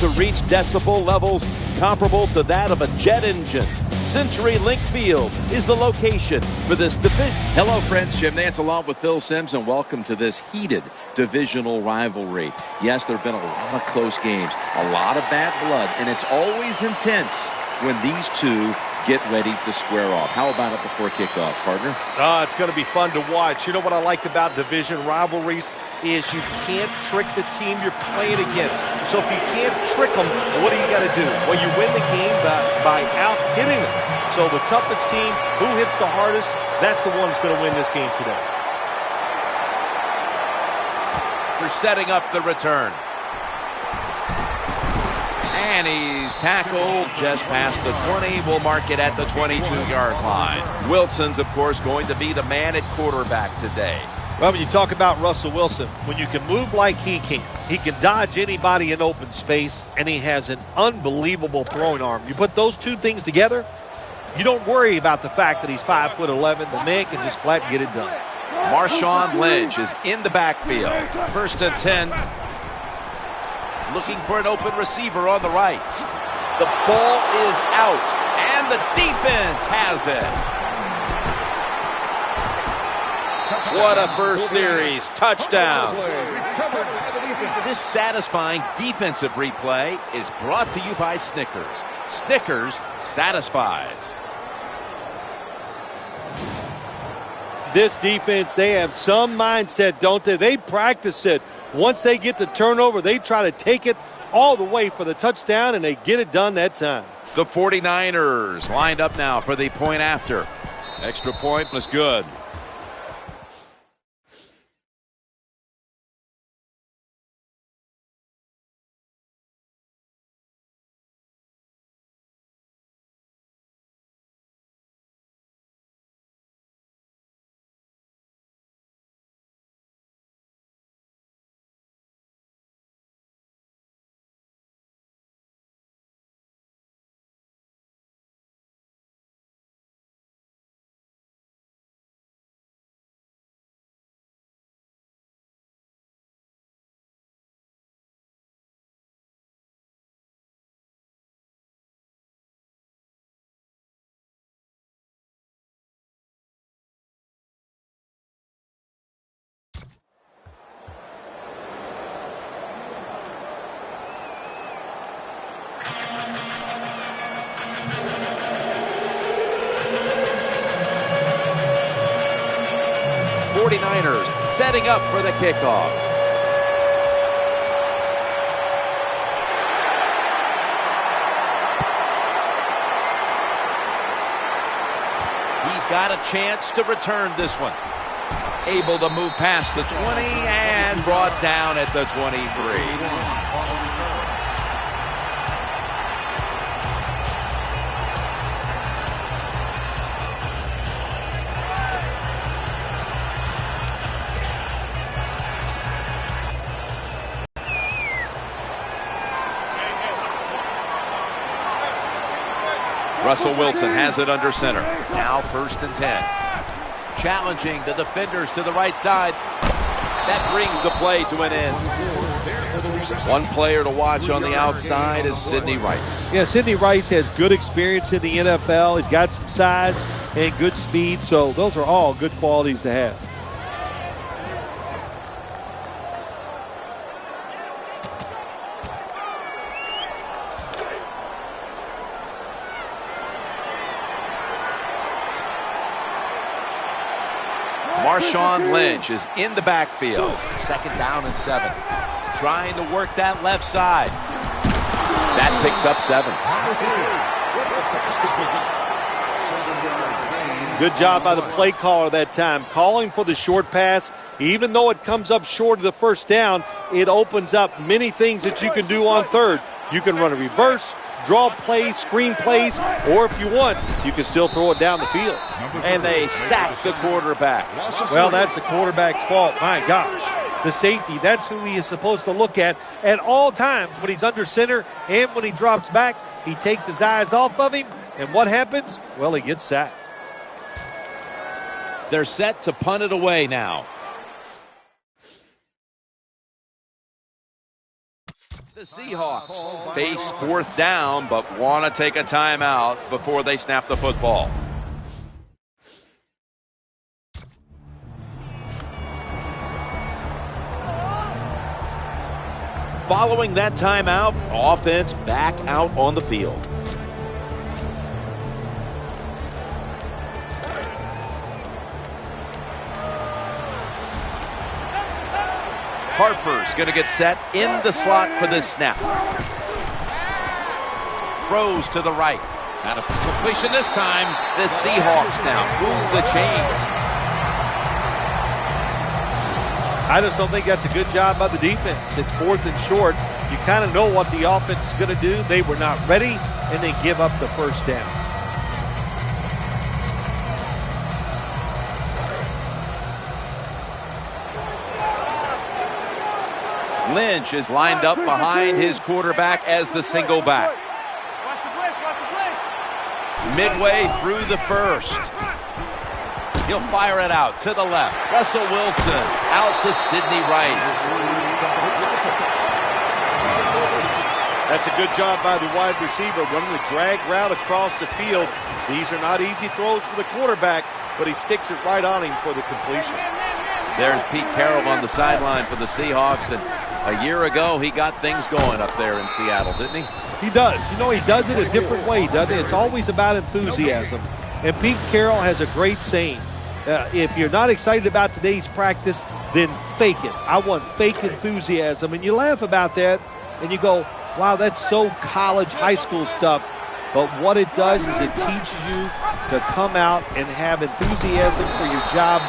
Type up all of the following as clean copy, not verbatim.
to reach decibel levels comparable to that of a jet engine. CenturyLink Field is the location for this division. Hello, friends. Jim Nantz along with Phil Simms, and welcome to this heated divisional rivalry. Yes, there have been a lot of close games, a lot of bad blood, and it's always intense when these two get ready to square off. How about it before kickoff, partner? It's going to be fun to watch. You know what I like about division rivalries is you can't trick the team you're playing against. So if you can't trick them, what do you got to do? Well, you win the game by out-hitting them. So the toughest team, who hits the hardest, that's the one that's going to win this game today. They're setting up the return. And he's tackled just past the 20. We'll mark it at the 22-yard line. Wilson's, of course, going to be the man at quarterback today. Well, when you talk about Russell Wilson, when you can move like he can dodge anybody in open space, and he has an unbelievable throwing arm. You put those two things together, you don't worry about the fact that he's 5'11". The man can just flat get it done. Marshawn Lynch is in the backfield. 1st and 10. Looking for an open receiver on the right. The ball is out, and the defense has it. What a first series. Touchdown. This satisfying defensive replay is brought to you by Snickers. Snickers satisfies. This defense, they have some mindset, don't they? They practice it. Once they get the turnover, they try to take it all the way for the touchdown, and they get it done that time. The 49ers lined up now for the point after. Extra point was good. '49ers setting up for the kickoff. He's got a chance to return this one. Able to move past the 20 and brought down at the 23. Russell Wilson has it under center. Now 1st and 10. Challenging the defenders to the right side. That brings the play to an end. One player to watch on the outside is Sidney Rice. Yeah, Sidney Rice has good experience in the NFL. He's got some size and good speed, so those are all good qualities to have. Marshawn Lynch is in the backfield. 2nd down and 7. Trying to work that left side. That picks up 7. Good job by the play caller that time, calling for the short pass. Even though it comes up short of the 1st down, it opens up many things that you can do on 3rd. You can run a reverse, draw plays, screen plays, or if you want, you can still throw it down the field. And they sack the quarterback. Well, that's the quarterback's fault. My gosh. The safety, that's who he is supposed to look at all times when he's under center and when he drops back. He takes his eyes off of him, and what happens? Well, he gets sacked. They're set to punt it away now. The Seahawks face fourth down, but want to take a timeout before they snap the football. Following that timeout, offense back out on the field. Harper's going to get set in the slot for this snap. Throws to the right. Out of completion this time. The Seahawks now move the chains. I just don't think that's a good job by the defense. It's fourth and short. You kind of know what the offense is going to do. They were not ready, and they give up the first down. Lynch is lined up behind his quarterback as the single back. Midway through the first. He'll fire it out to the left. Russell Wilson out to Sidney Rice. That's a good job by the wide receiver, running the drag route across the field. These are not easy throws for the quarterback, but he sticks it right on him for the completion. There's Pete Carroll on the sideline for the Seahawks, and a year ago he got things going up there in Seattle, didn't he? He does. You know, he does it a different way, doesn't he? It's always about enthusiasm. And Pete Carroll has a great saying. If you're not excited about today's practice, then fake it. I want fake enthusiasm. And you laugh about that, and you go, wow, that's so college, high school stuff. But what it does is it teaches you to come out and have enthusiasm for your job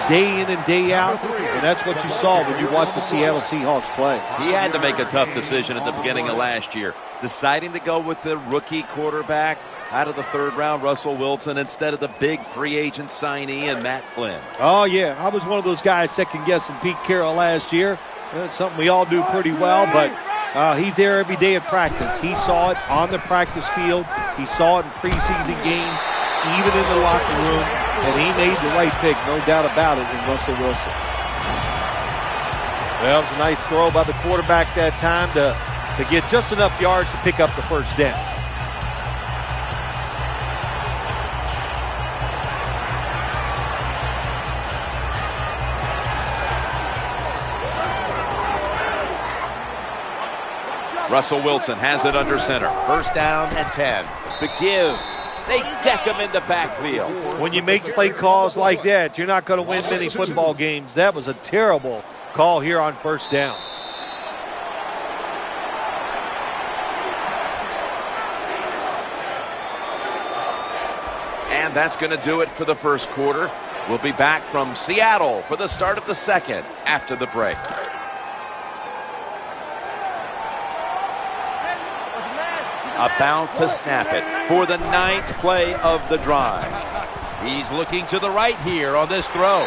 day in and day out, and that's what you saw when you watched the Seattle Seahawks play. He had to make a tough decision at the beginning of last year, deciding to go with the rookie quarterback out of the third round, Russell Wilson, instead of the big free agent signee and Matt Flynn. Oh, yeah. I was one of those guys second-guessing Pete Carroll last year. That's something we all do pretty well, but he's there every day at practice. He saw it on the practice field. He saw it in preseason games, even in the locker room, and he made the right pick, no doubt about it, in Russell Wilson. Well, it was a nice throw by the quarterback that time to get just enough yards to pick up the first down. Russell Wilson has it under center. First down and 10. The give. They deck him in the backfield. When you make play calls like that, you're not going to win many football games. That was a terrible call here on first down. And that's going to do it for the first quarter. We'll be back from Seattle for the start of the second after the break. About to snap it for the 9th play of the drive. He's looking to the right here on this throw. You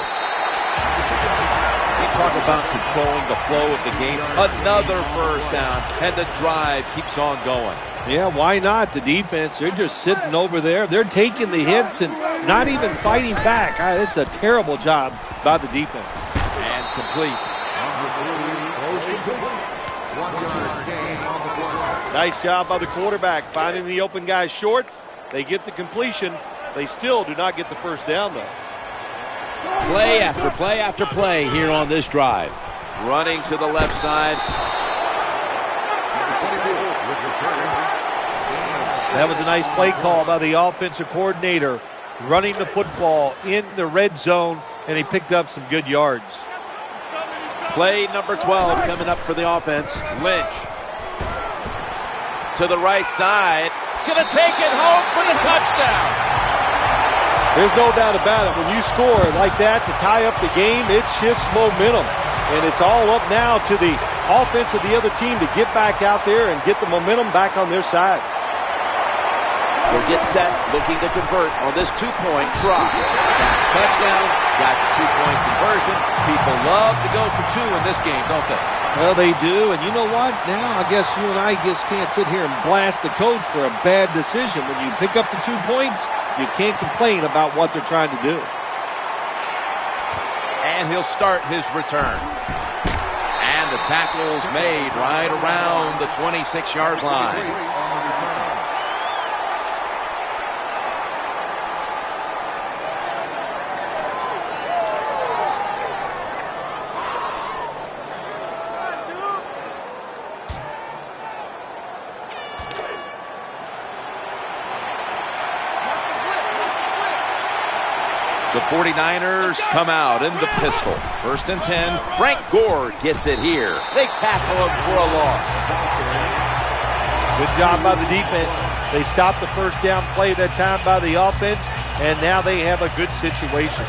talk about controlling the flow of the game. Another first down, and the drive keeps on going. Yeah, why not? The defense, they're just sitting over there. They're taking the hits and not even fighting back. It's a terrible job by the defense. And complete. Nice job by the quarterback, finding the open guy short. They get the completion. They still do not get the first down, though. Play after play after play here on this drive. Running to the left side. That was a nice play call by the offensive coordinator, running the football in the red zone, and he picked up some good yards. Play number 12 coming up for the offense. Lynch to the right side. Gonna take it home for the touchdown. There's no doubt about it. When you score like that to tie up the game, it shifts momentum. And it's all up now to the offense of the other team to get back out there and get the momentum back on their side. They'll get set, looking to convert on this two-point try. Touchdown, got the two-point conversion. People love to go for two in this game, don't they? Well, they do, and you know what? Now I guess you and I just can't sit here and blast the coach for a bad decision. When you pick up the 2 points, you can't complain about what they're trying to do. And he'll start his return. And the tackle's made right around the 26-yard line. The 49ers come out in the pistol. 1st and 10. Frank Gore gets it here. They tackle him for a loss. Good job by the defense. They stopped the first down play that time by the offense, and now they have a good situation.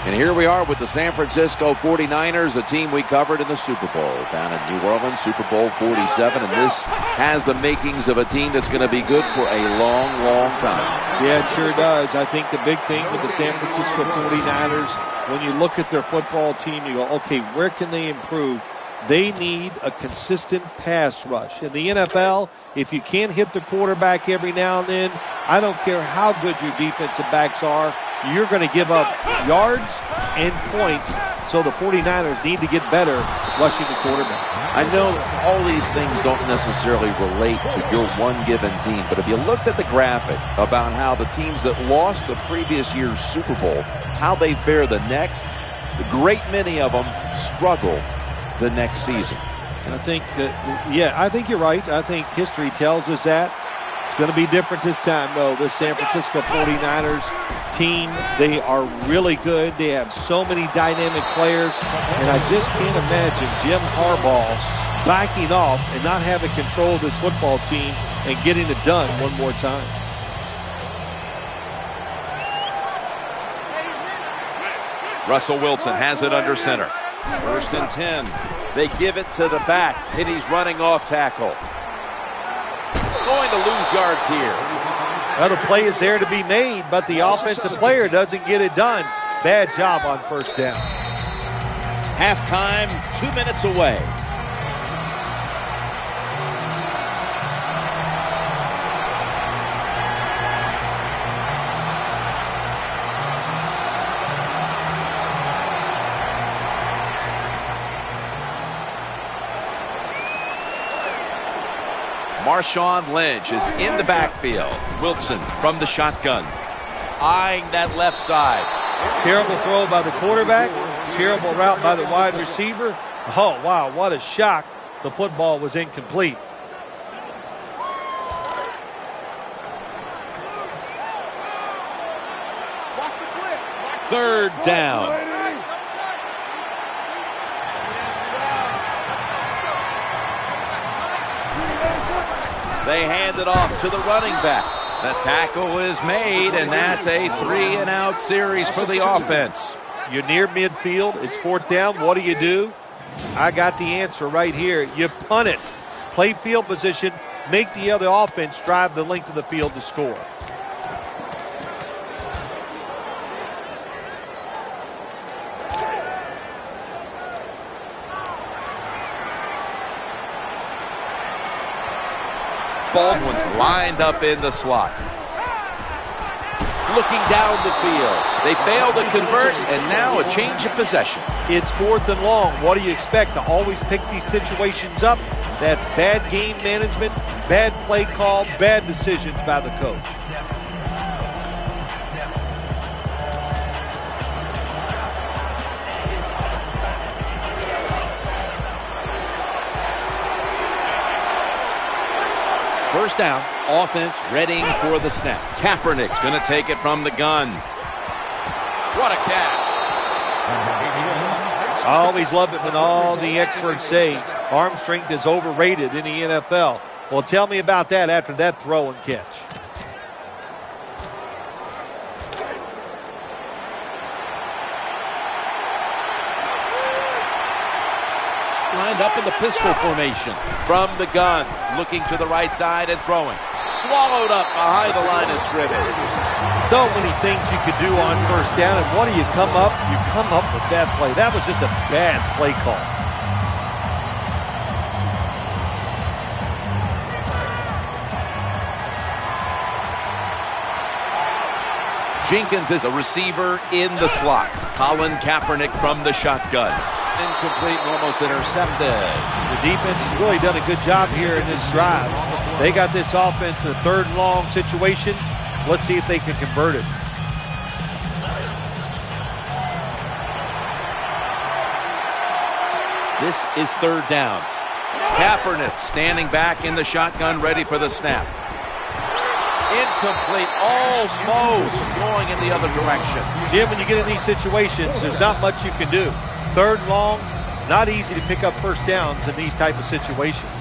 And here we are with the San Francisco 49ers, a team we covered in the Super Bowl down in New Orleans, Super Bowl 47. And this has the makings of a team that's going to be good for a long, long time. Yeah, it sure does. I think the big thing with the San Francisco 49ers, when you look at their football team, you go, okay, where can they improve? They need a consistent pass rush. In the NFL, if you can't hit the quarterback every now and then, I don't care how good your defensive backs are, you're going to give up yards and points. So the 49ers need to get better rushing the quarterback. I know all these things don't necessarily relate to your one given team, but if you looked at the graphic about how the teams that lost the previous year's Super Bowl, how they fare the next, a great many of them struggle the next season. I think that, yeah, I think you're right. I think history tells us that. It's going to be different this time, though. This San Francisco 49ers team, they are really good. They have so many dynamic players, and I just can't imagine Jim Harbaugh backing off and not having control of this football team and getting it done one more time. Russell Wilson has it under center. 1st and 10. They give it to the back, and he's running off tackle. Going to lose yards here. Well, the play is there to be made, but the offensive player doesn't get it done. Bad job on 1st down. Halftime, 2 minutes away. Marshawn Lynch is in the backfield. Wilson from the shotgun, eyeing that left side. Terrible throw by the quarterback. Terrible route by the wide receiver. Oh, wow, what a shock. The football was incomplete. Third down. They hand it off to the running back. The tackle is made, and that's a 3-and-out series for the offense. You're near midfield. It's 4th down. What do? I got the answer right here. You punt it. Play field position. Make the other offense drive the length of the field to score. Baldwin's lined up in the slot. Looking down the field. They fail to convert, and now a change of possession. It's 4th and long. What do you expect? To always pick these situations up? That's bad game management, bad play call, bad decisions by the coach. First down, offense readying for the snap. Kaepernick's going to take it from the gun. What a catch. I always love it when all the experts say arm strength is overrated in the NFL. Well, tell me about that after that throw and catch. Lined up in the pistol formation from the gun, looking to the right side and throwing. Swallowed up behind the line of scrimmage. So many things you could do on 1st down, and what do you come up? You come up with that play. That was just a bad play call. Jenkins is a receiver in the slot. Colin Kaepernick from the shotgun. Incomplete and almost intercepted. The defense has really done a good job here in this drive. They got this offense in a 3rd and long situation. Let's see if they can convert it. This is 3rd down. Kaepernick standing back in the shotgun, ready for the snap. Incomplete, almost going in the other direction. Jim, when you get in these situations, there's not much you can do. 3rd and long, not easy to pick up first downs in these type of situations.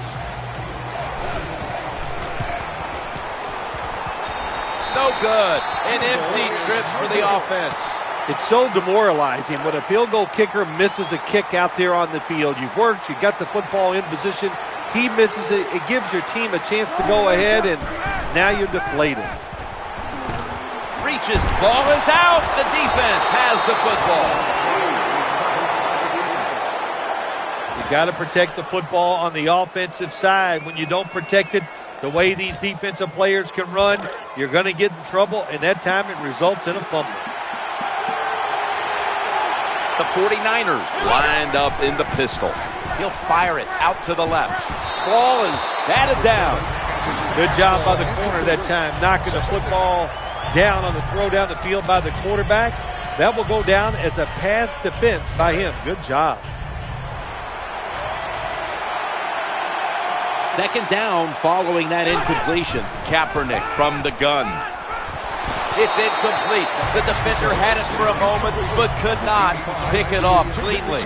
No good. An empty trip for the offense. It's so demoralizing when a field goal kicker misses a kick out there on the field. You've worked, you got the football in position. He misses it. It gives your team a chance to go ahead, and now you're deflated. Reaches, ball is out. The defense has the football. You got to protect the football on the offensive side. When you don't protect it, the way these defensive players can run, you're going to get in trouble, and that time it results in a fumble. The 49ers lined up in the pistol. He'll fire it out to the left. Ball is batted down. Good job by the corner that time, knocking the football down on the throw down the field by the quarterback. That will go down as a pass defense by him. Good job. 2nd down following that incompletion. Kaepernick from the gun. It's incomplete. The defender had it for a moment, but could not pick it off cleanly.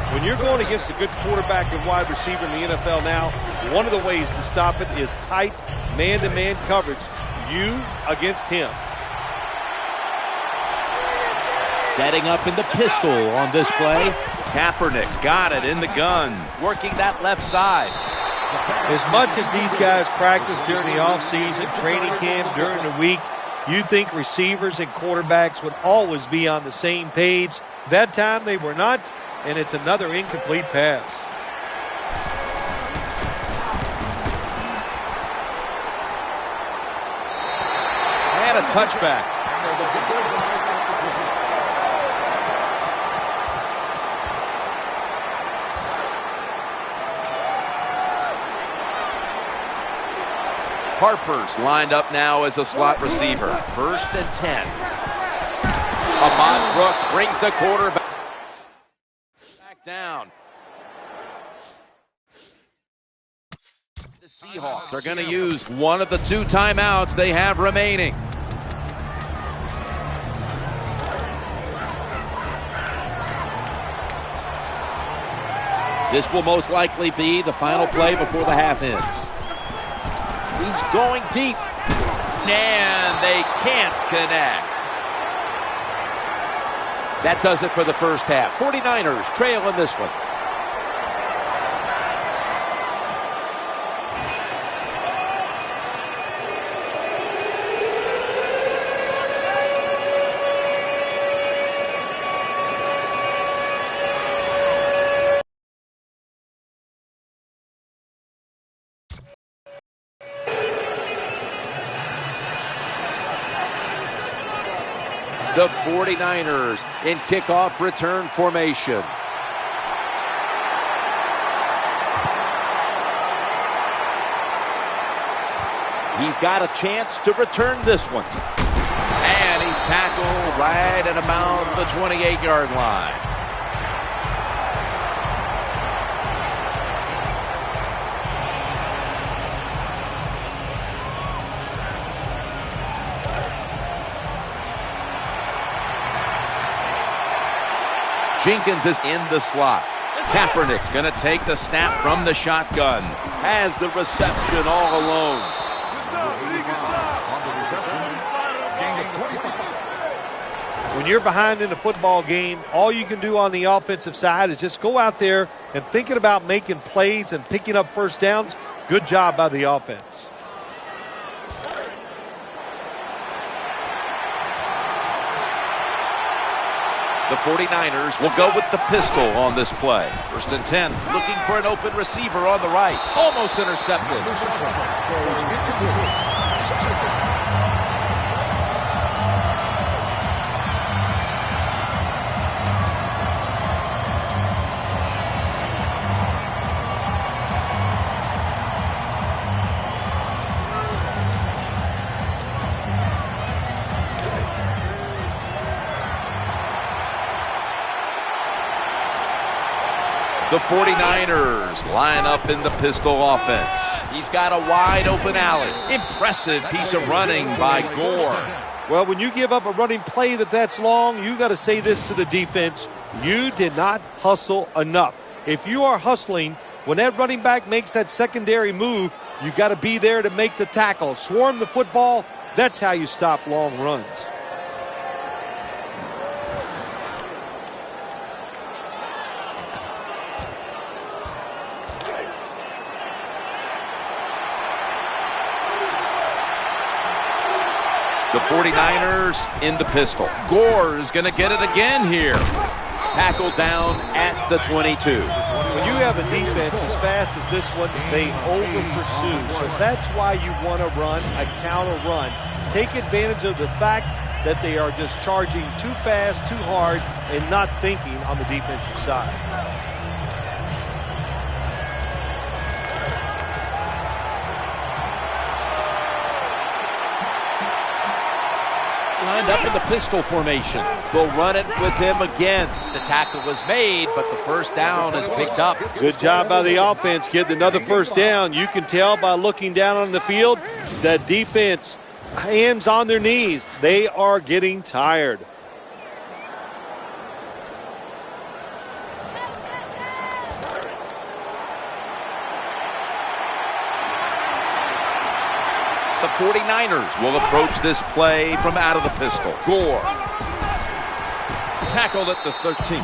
When you're going against a good quarterback and wide receiver in the NFL now, one of the ways to stop it is tight man-to-man coverage. You against him. Setting up in the pistol on this play. Kaepernick's got it in the gun, working that left side. As much as these guys practice during the offseason, training camp, during the week, you think receivers and quarterbacks would always be on the same page. That time they were not, and it's another incomplete pass. And a touchback. Harper's lined up now as a slot receiver. 1st and 10. Ahmad Brooks brings the quarterback back down. The Seahawks are going to use one of the 2 timeouts they have remaining. This will most likely be the final play before the half ends. He's going deep, and they can't connect. That does it for the first half. 49ers trail in this one. The 49ers in kickoff return formation. He's got a chance to return this one. And he's tackled right at about the 28-yard line. Jenkins is in the slot. Kaepernick's going to take the snap from the shotgun. Has the reception all alone. When you're behind in a football game, all you can do on the offensive side is just go out there and thinking about making plays and picking up first downs. Good job by the offense. The 49ers will go with the pistol on this play. 1st and 10, looking for an open receiver on the right. Almost intercepted. The 49ers line up in the pistol offense. He's got a wide open alley. Impressive piece of running by Gore. Well, when you give up a running play that's long, you got to say this to the defense. You did not hustle enough. If you are hustling, when that running back makes that secondary move, you got to be there to make the tackle. Swarm the football. That's how you stop long runs. The 49ers in the pistol. Gore is going to get it again here. Tackled down at the 22. When you have a defense as fast as this one, they over-pursue. So that's why you want to run a counter run. Take advantage of the fact that they are just charging too fast, too hard, and not thinking on the defensive side. Lined up in the pistol formation. They'll run it with him again. The tackle was made, but the first down is picked up. Good job by the offense, getting another first down. You can tell by looking down on the field that defense, hands on their knees. They are getting tired. The 49ers will approach this play from out of the pistol. Gore. Tackled at the 13.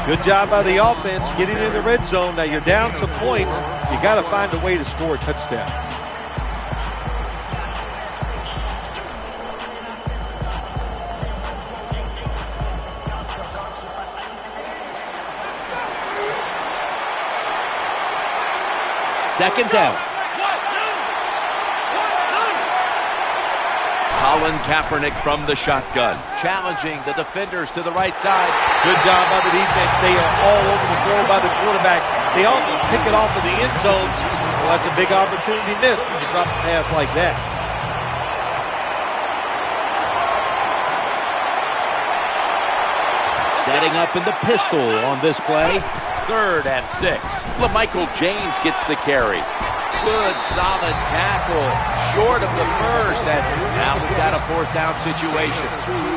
Good job by the offense getting in the red zone. Now you're down some points. You got to find a way to score a touchdown. Second down. Colin Kaepernick from the shotgun, challenging the defenders to the right side. Good job by the defense. They are all over the floor by the quarterback. They almost pick it off in the end zone. Well, that's a big opportunity missed when you drop a pass like that. Setting up in the pistol on this play. 3rd and 6. LaMichael James gets the carry. Good, solid tackle, short of the first, and now we've got a 4th down situation.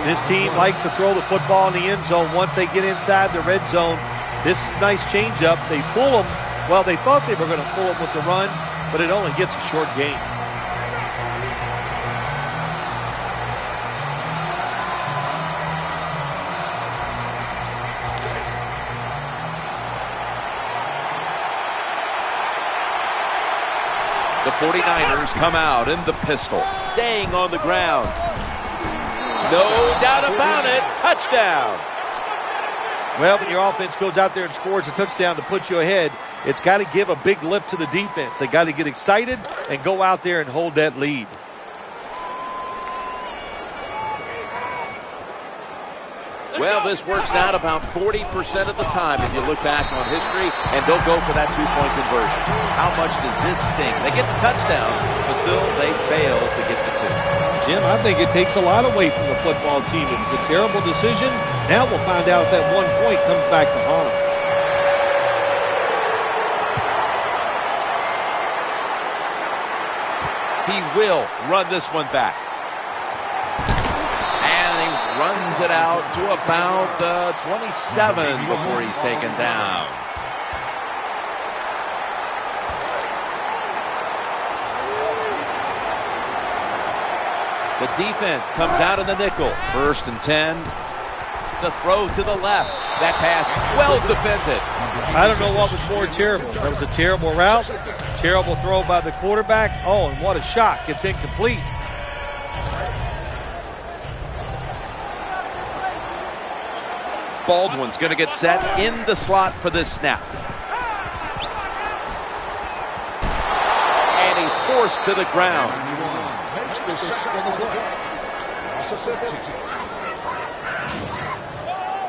This team likes to throw the football in the end zone once they get inside the red zone. This is a nice changeup. They fool them. Well, they thought they were going to fool them with the run, but it only gets a short gain. The 49ers come out in the pistol, staying on the ground. No doubt about it, touchdown. Well, when your offense goes out there and scores a touchdown to put you ahead, it's got to give a big lift to the defense. They got to get excited and go out there and hold that lead. Well, this works out about 40% of the time if you look back on history, and they'll go for that 2-point conversion. How much does this sting? They get the touchdown, but still they fail to get the 2. Jim, I think it takes a lot away from the football team. It was a terrible decision. Now we'll find out if that 1 point comes back to haunt them. He will run this one back. Runs it out to about 27 before he's taken down. The defense comes out in the nickel. 1st and 10. The throw to the left. That pass well defended. I don't know what was more terrible. That was a terrible route. Terrible throw by the quarterback. Oh, and what a shock. It's incomplete. Baldwin's going to get set in the slot for this snap. And he's forced to the ground.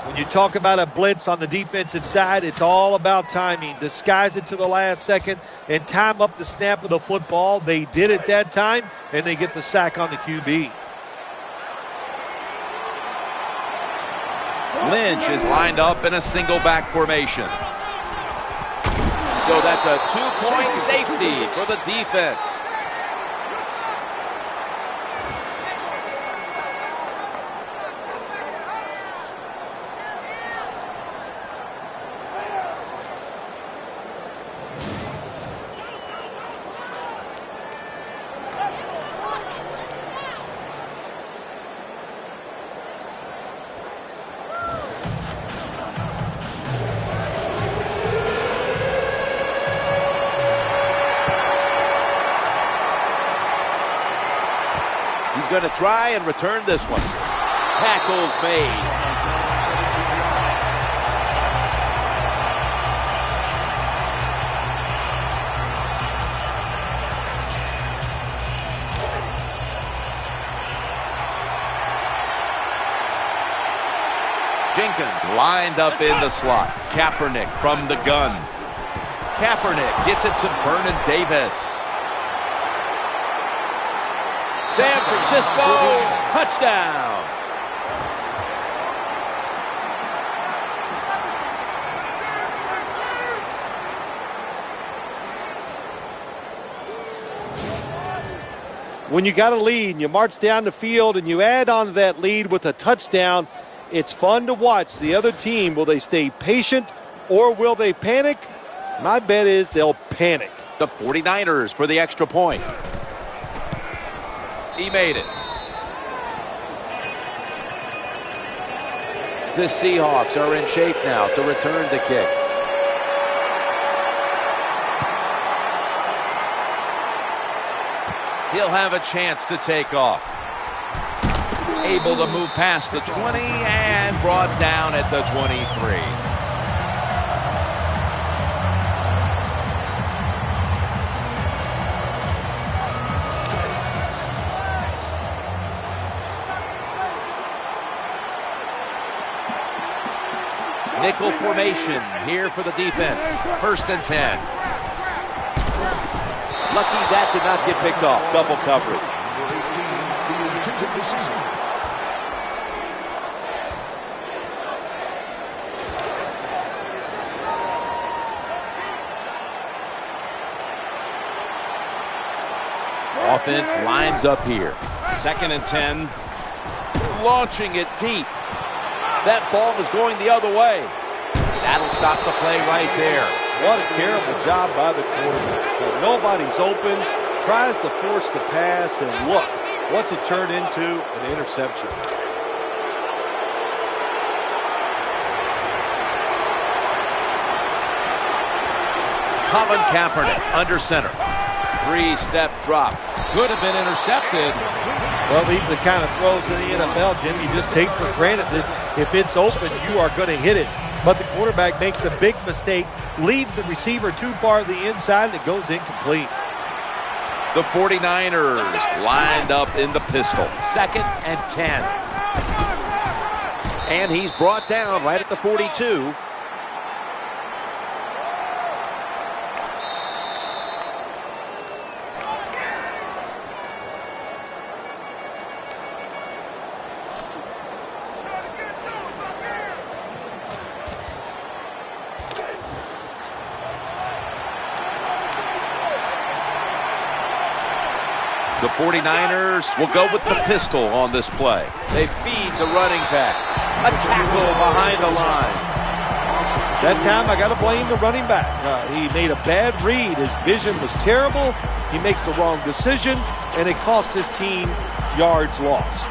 When you talk about a blitz on the defensive side, it's all about timing. Disguise it to the last second and time up the snap of the football. They did it that time, and they get the sack on the QB. Lynch is lined up in a single back formation. So that's a 2-point safety for the defense. He's going to try and return this one. Tackles made. Jenkins lined up in the slot. Kaepernick from the gun. Kaepernick gets it to Vernon Davis. San Francisco, touchdown. When you got a lead and you march down the field and you add on to that lead with a touchdown, it's fun to watch. The other team, will they stay patient or will they panic? My bet is they'll panic. The 49ers for the extra point. He made it. The Seahawks are in shape now to return the kick. He'll have a chance to take off. Able to move past the 20 and brought down at the 23. Nickel formation here for the defense. 1st and 10. Lucky that did not get picked off. Double coverage. Offense lines up here. 2nd and 10. Launching it deep. That ball is going the other way. That'll stop the play right there. What a terrible job by the quarterback. Nobody's open, tries to force the pass, and look, what's it turned into? An interception. Colin Kaepernick under center. 3-step drop. Could have been intercepted. Well, these are the kind of throws in the NFL, Jim, you just take for granted that if it's open, you are going to hit it. But the quarterback makes a big mistake, leads the receiver too far to the inside, and it goes incomplete. The 49ers lined up in the pistol. 2nd and 10. And he's brought down right at the 42. The 49ers will go with the pistol on this play. They feed the running back. A tackle behind the line. That time I got to blame the running back. He made a bad read. His vision was terrible. He makes the wrong decision, and it cost his team yards lost.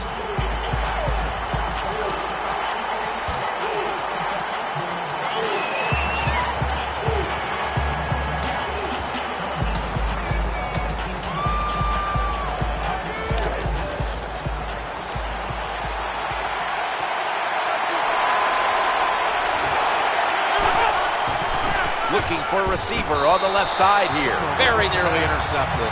Looking for a receiver on the left side here. Very nearly intercepted.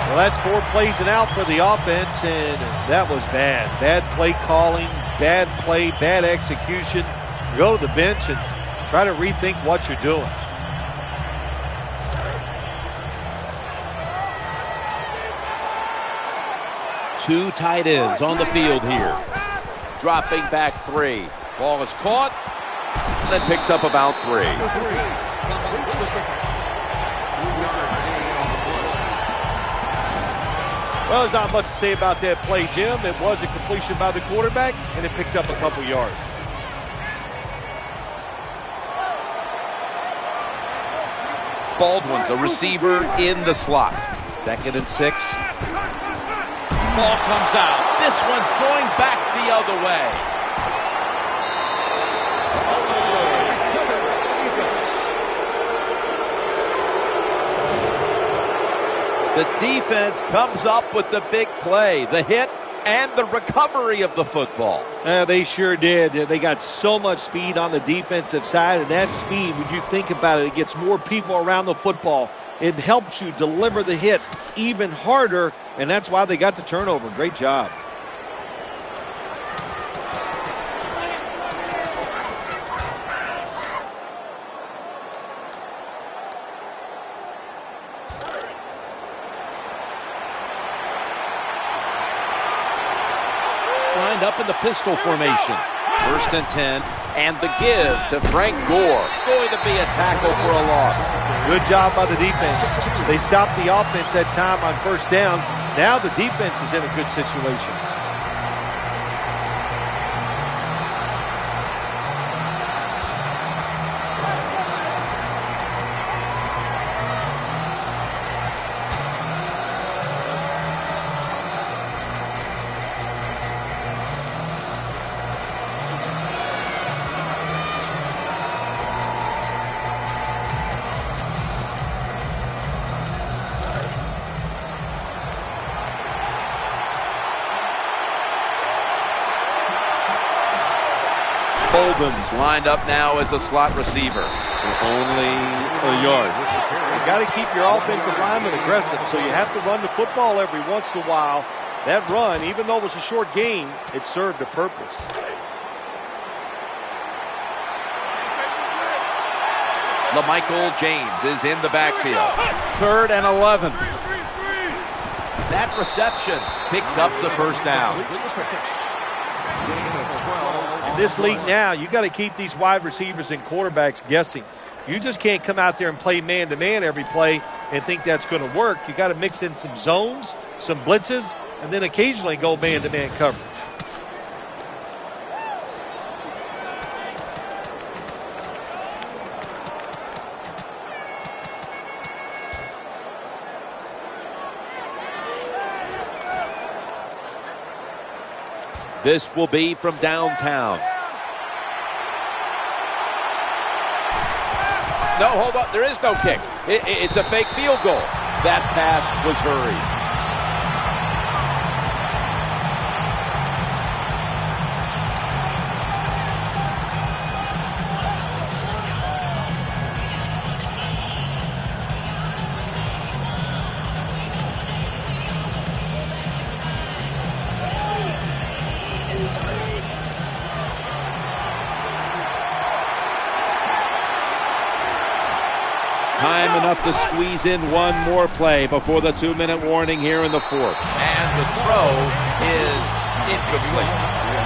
Well, that's 4 plays and out for the offense, and that was bad. Bad play calling, bad play, bad execution. Go to the bench and try to rethink what you're doing. Two tight ends on the field here. Dropping back 3. Ball is caught, and then picks up about 3. Well, there's not much to say about that play, Jim. It was a completion by the quarterback, and it picked up a couple yards. Baldwin's a receiver in the slot. 2nd and 6. Ball comes out. This one's going back the other way. The defense comes up with the big play, the hit, and the recovery of the football. They sure did. They got so much speed on the defensive side, and that speed, when you think about it, it gets more people around the football. It helps you deliver the hit even harder, and that's why they got the turnover. Great job. Lined up in the pistol formation. 1st and 10, and the give to Frank Gore. Going to be a tackle for a loss. Good job by the defense. They stopped the offense that time on 1st down. Now the defense is in a good situation. Holden's lined up now as a slot receiver. For only a yard. You got to keep your offensive lineman aggressive, so you have to run the football every once in a while. That run, even though it was a short game, it served a purpose. LaMichael James is in the backfield. 3rd and 11. That reception picks up the 1st down. In this league now, you got to keep these wide receivers and quarterbacks guessing. You just can't come out there and play man-to-man every play and think that's going to work. You got to mix in some zones, some blitzes, and then occasionally go man-to-man coverage. This will be from downtown. No, hold on. There is no kick. It's a fake field goal. That pass was hurried. Time enough to squeeze in one more play before the 2-minute warning here in the 4th. And the throw is incomplete.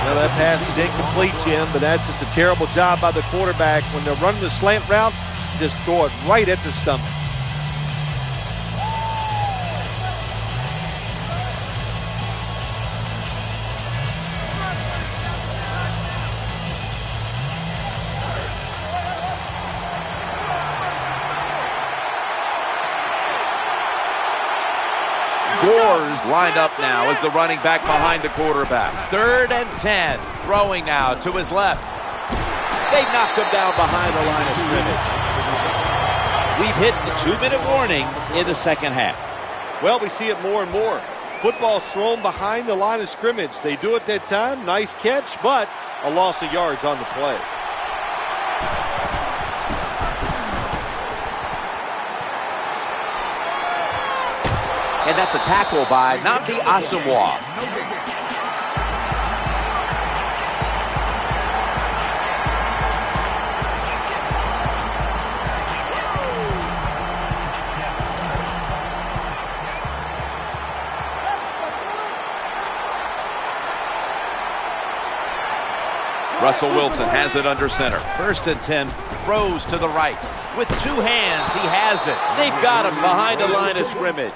Now that pass is incomplete, Jim, but that's just a terrible job by the quarterback. When they're running the slant route, just throw it right at their stomach. Gore's lined up now as the running back behind the quarterback. 3rd and 10. Throwing now to his left. They knocked him down behind the line of scrimmage. We've hit the 2-minute warning in the 2nd half. Well, we see it more and more. Football's thrown behind the line of scrimmage. They do it that time. Nice catch, but a loss of yards on the play. And that's a tackle by Nnamdi Asomugha. Russell Wilson has it under center. 1st and 10, throws to the right. With 2 hands, he has it. They've got him behind the line of scrimmage.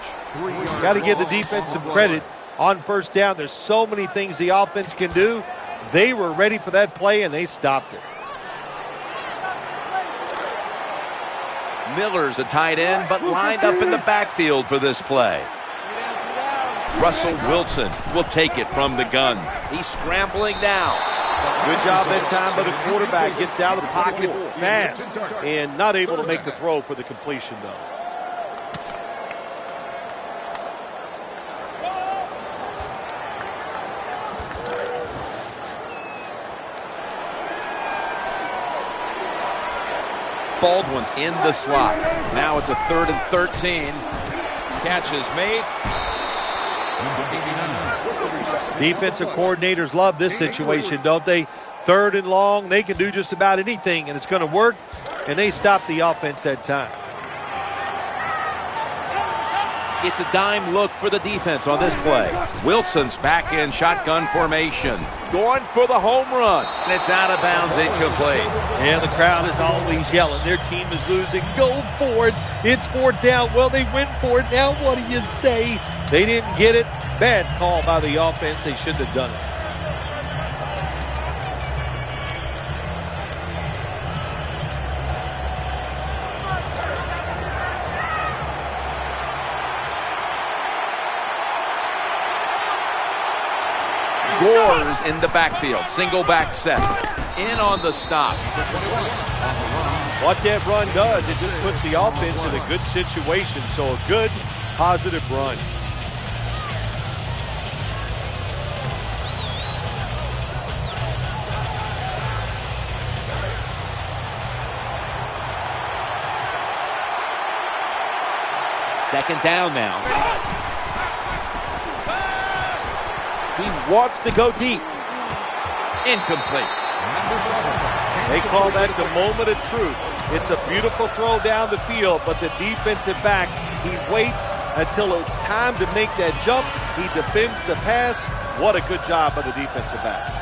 Got to give the defense some credit on 1st down. There's so many things the offense can do. They were ready for that play, and they stopped it. Miller's a tight end, but lined up in the backfield for this play. Russell Wilson will take it from the gun. He's scrambling now. Good job that time by the quarterback. Gets out of the pocket fast and not able to make the throw for the completion, though. Baldwin's in the slot. Now it's a 3rd and 13. Catch is made. Defensive coordinators love this situation, don't they? 3rd and long, they can do just about anything, and it's going to work, and they stop the offense that time. It's a dime look for the defense on this play. Wilson's back in shotgun formation. Going for the home run. And it's out of bounds, incomplete. Yeah, the crowd is always yelling. Their team is losing. Go for it. It's 4th down. Well, they went for it. Now what do you say? They didn't get it. Bad call by the offense. They shouldn't have done it. Gore's in the backfield. Single back set. In on the stop. What that run does, it just puts the offense in a good situation. So a good, positive run. Second down now. He wants to go deep. Incomplete. They call that the moment of truth. It's a beautiful throw down the field, but the defensive back, he waits until it's time to make that jump. He defends the pass. What a good job by the defensive back.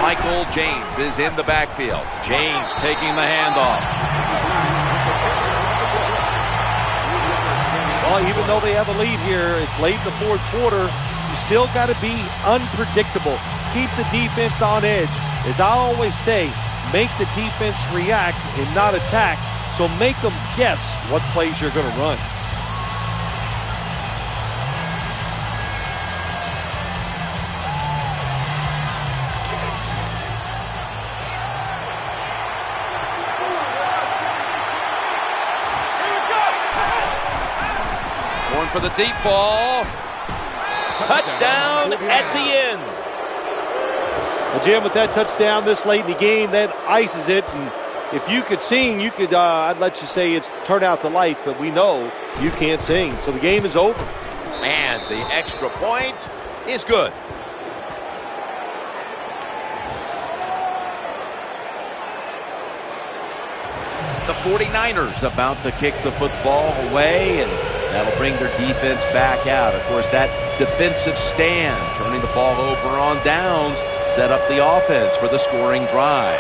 Michael James is in the backfield. James taking the handoff. Well, even though they have a lead here, it's late in the 4th quarter. You still got to be unpredictable. Keep the defense on edge. As I always say, make the defense react and not attack. So make them guess what plays you're going to run. For the deep ball. Touchdown at the end. Well, Jim, with that touchdown this late in the game, that ices it. And if you could sing, you could, I'd let you say it's turn out the lights, but we know you can't sing. So the game is over. And the extra point is good. The 49ers about to kick the football away, and that'll bring their defense back out. Of course, that defensive stand, turning the ball over on downs, set up the offense for the scoring drive.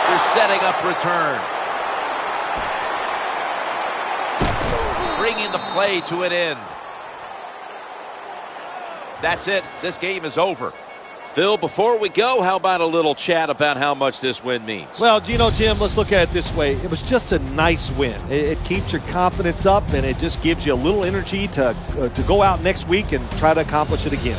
They're setting up return. Bringing the play to an end. That's it. This game is over. Phil, before we go, how about a little chat about how much this win means? Well, you know, Jim, let's look at it this way. It was just a nice win. It keeps your confidence up, and it just gives you a little energy to go out next week and try to accomplish it again.